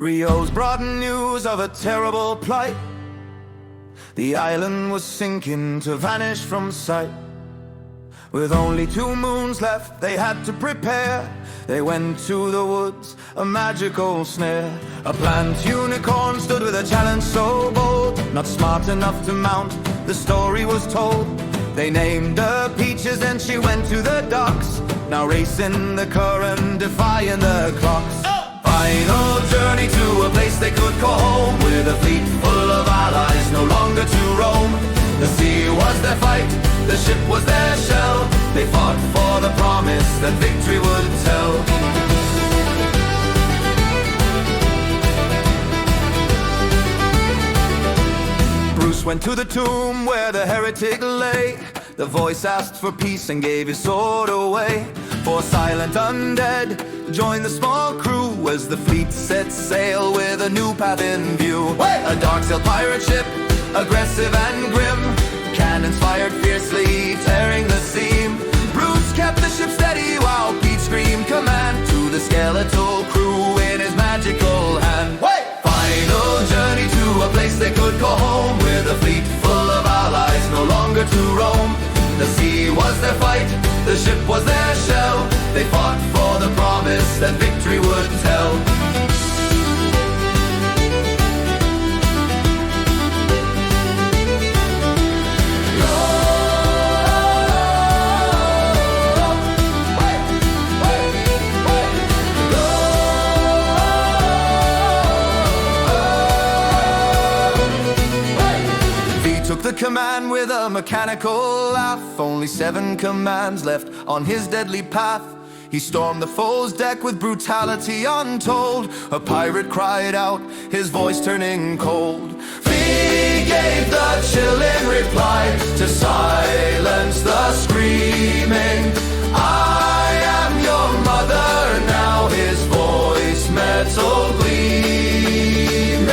Rios brought news of a terrible plight. The island was sinking to vanish from sight. With only 2 moons left, they had to prepare. They went to the woods, a magical snare. A plant unicorn stood with a challenge so bold. Not smart enough to mount, the story was told. They named her Peaches and she went to the docks. Now racing the current, defying the clocks. Final journey to a place they could call home. With a fleet full of allies, no longer to roam. The sea was their fight, the ship was their shell. They fought for the promise that victory would tell. Bruce went to the tomb where the heretic lay. The voice asked for peace and gave his sword away. 4 silent undead joined the small crew as the fleet set sail with a new path in view. A dark sail pirate ship, aggressive and grim. Cannons fired fiercely, tearing the seam. Bruce kept the ship steady while Pete screamed command to the skeletal crew in his magical hand. Final journey to a place they could call home. With a fleet full of allies, no longer to roam. The sea was their fight, the ship was their shell. They fought for the promise that victory would tell. Took the command with a mechanical laugh. Only 7 commands left on his deadly path. He stormed the foe's deck with brutality untold. A pirate cried out, his voice turning cold. Fee gave the chilling reply to silence the screaming. I am your mother now, his voice metal gleaming.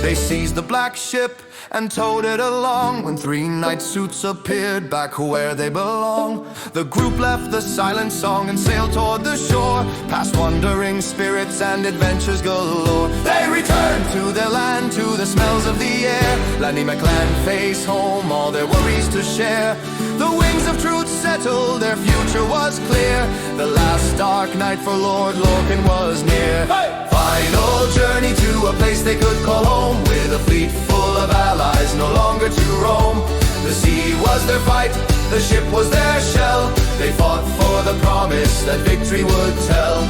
They seized the black ship and towed it along. When 3 night suits appeared back where they belong, the group left the silent song and sailed toward the shore. Past wandering spirits and adventures galore. They returned to their land, to the smells of the air. Landy McClandface home, all their worries to share. The wings of truth settled, their future was clear. The last dark night for Lord Lorcan was near. Final journey to a place they could call home. With a fleet full of allies, no longer to roam. The sea was their fight, the ship was their shell. They fought for the promise that victory would tell.